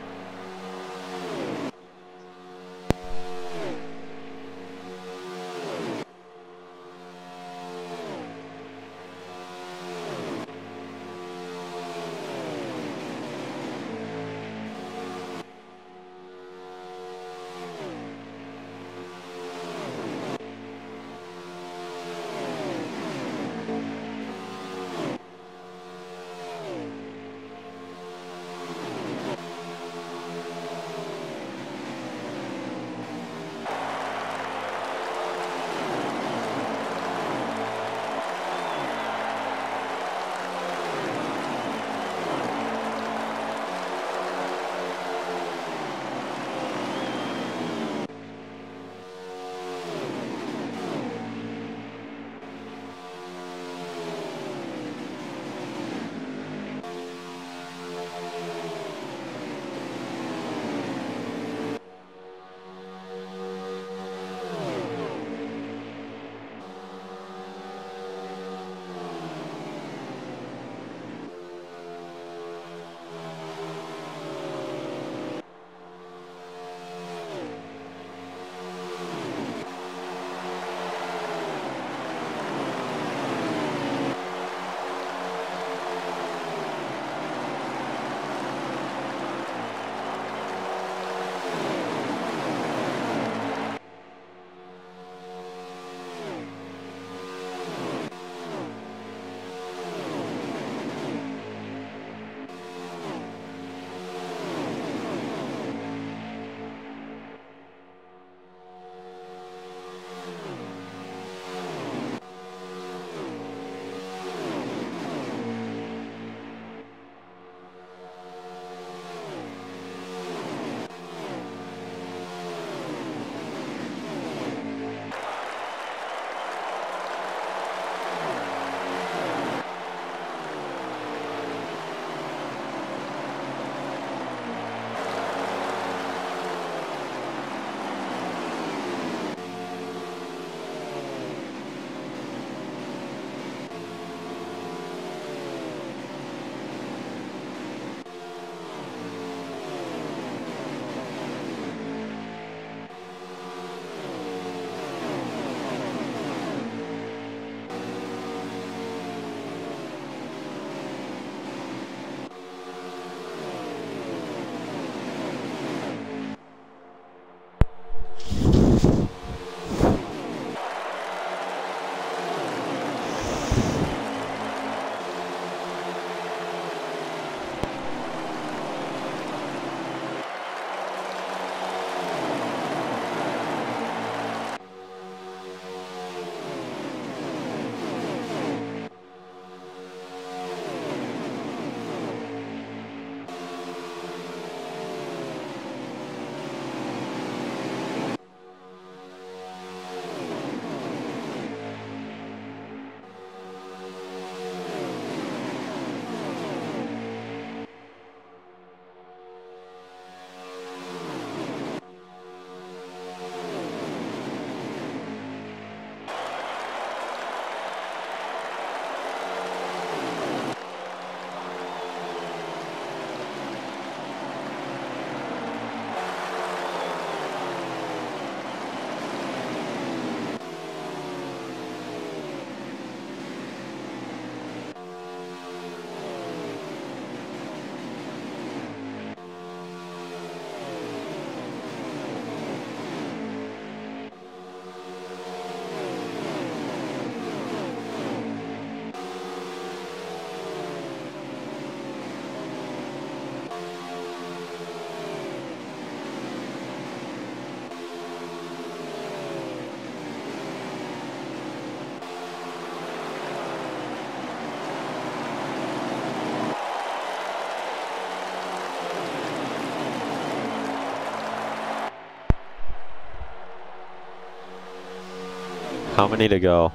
[SPEAKER 2] How many to go?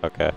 [SPEAKER 1] Okay.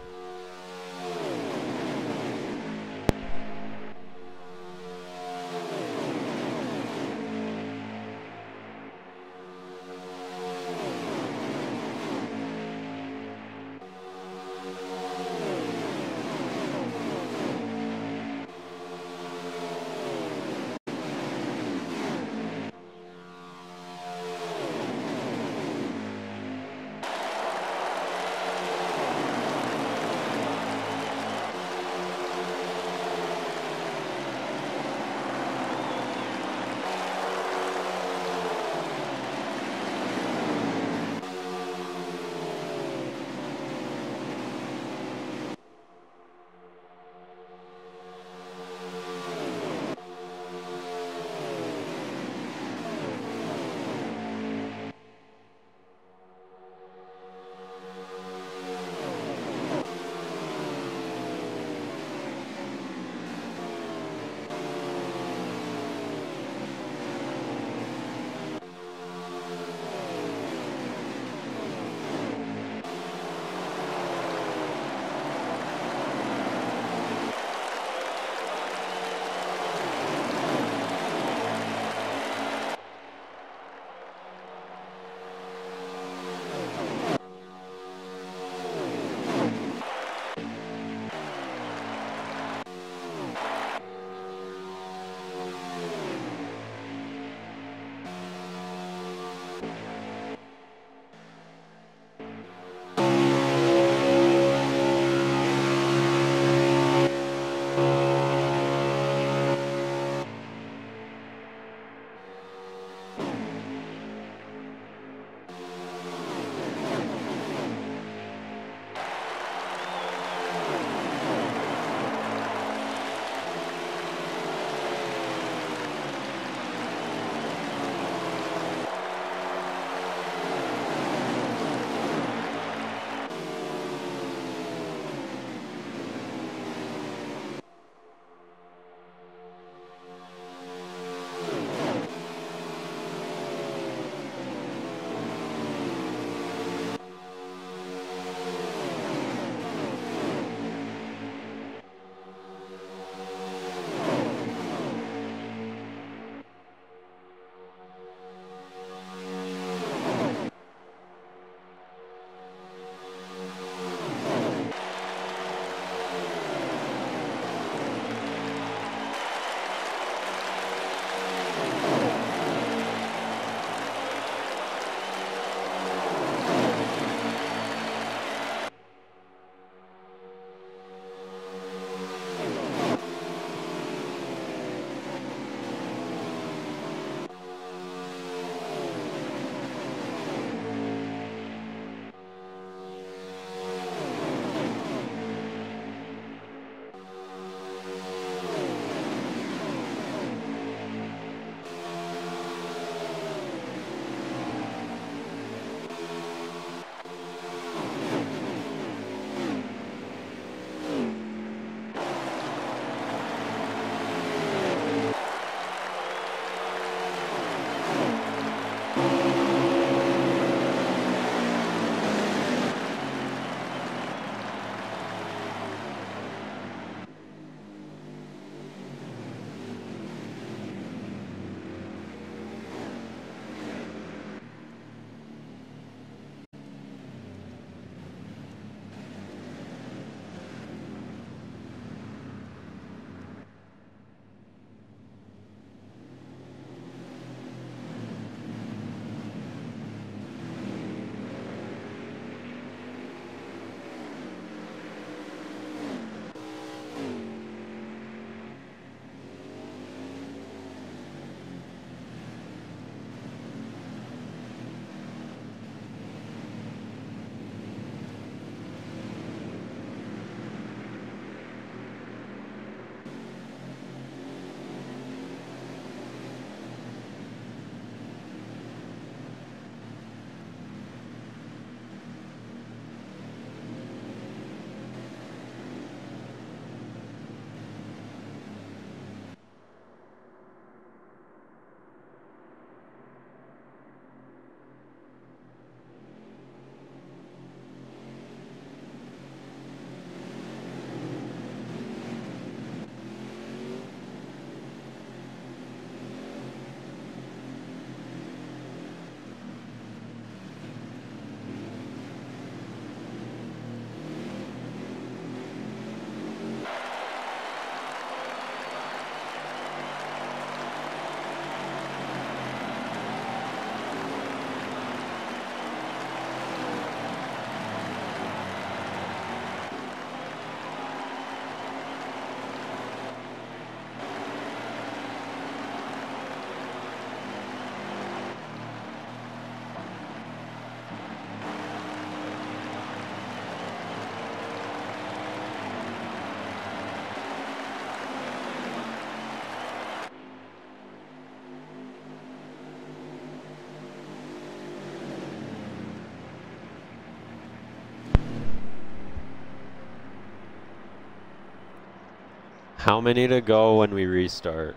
[SPEAKER 1] How many to go when we restart?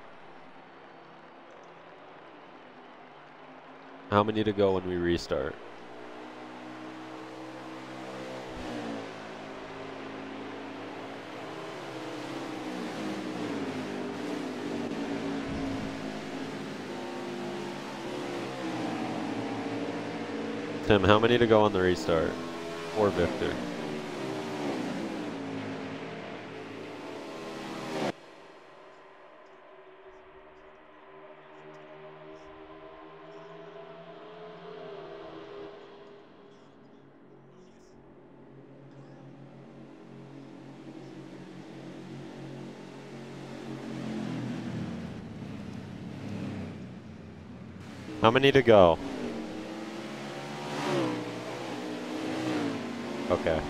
[SPEAKER 1] How many to go when we restart? Tim, how many to go on the restart? Or Victor? How many to go? Okay.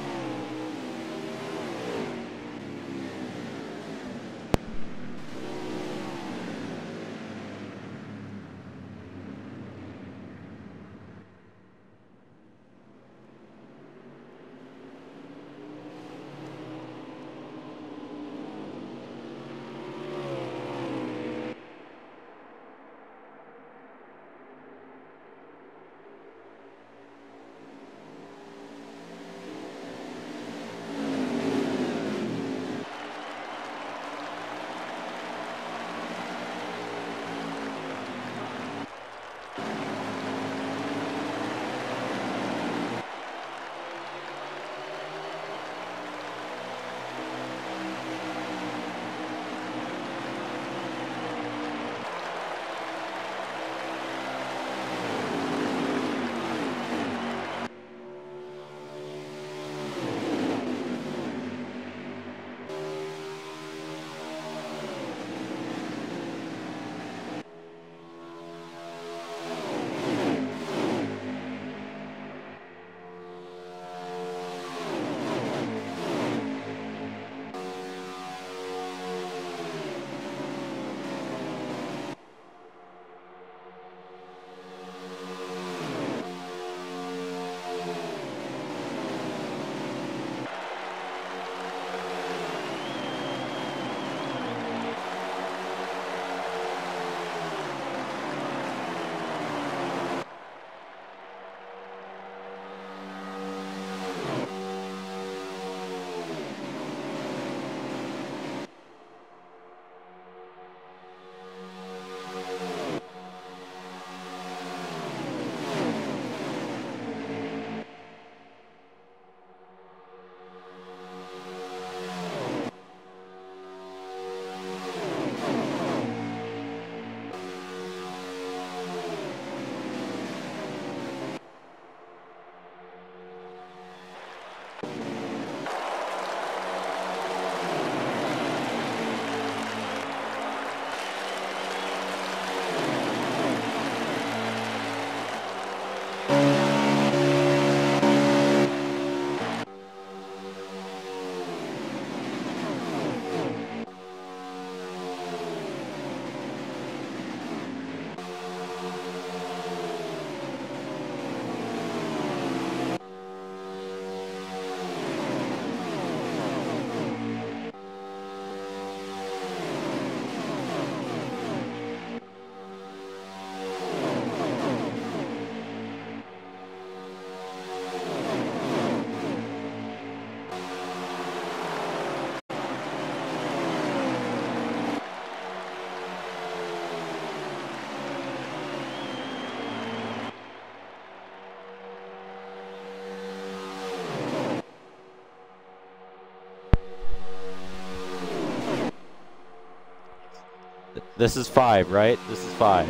[SPEAKER 1] This is 5, right? This is 5.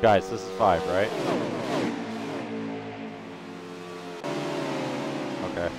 [SPEAKER 1] Guys, this is 5, right? Okay.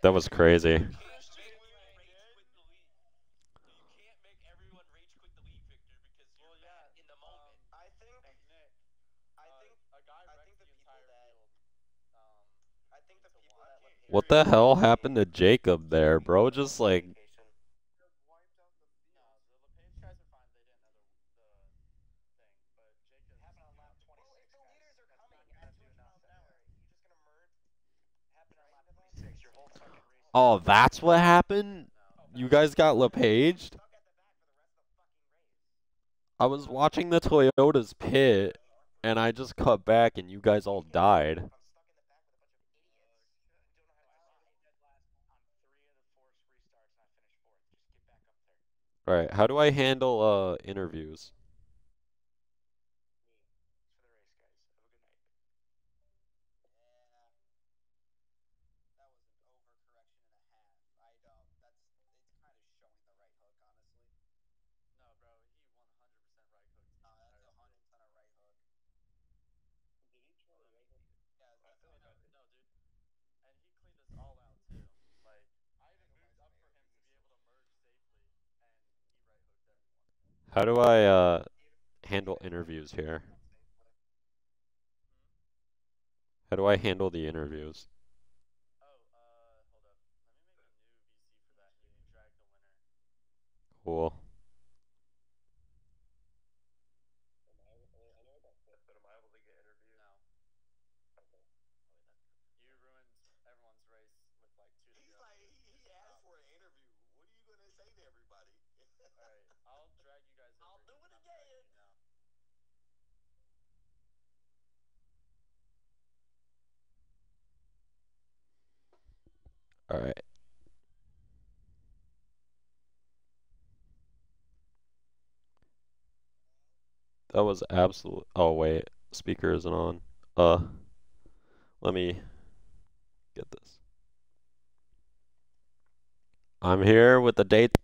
[SPEAKER 1] That was crazy. What the hell happened to Jacob there, bro? Just like, oh, that's what happened? You guys got LePaged? I was watching the Toyotas pit, and I just cut back, and you guys all died. Alright, how do I handle interviews? How do I handle interviews here? How do I handle the interviews? Cool. Alright. That was absolute. Oh, wait. Speaker isn't on. Let me get this. I'm here with the date.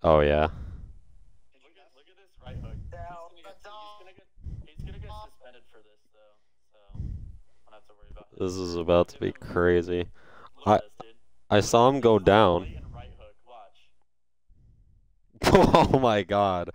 [SPEAKER 1] Oh, yeah. This is about to be crazy. I I saw him go down. Oh my god.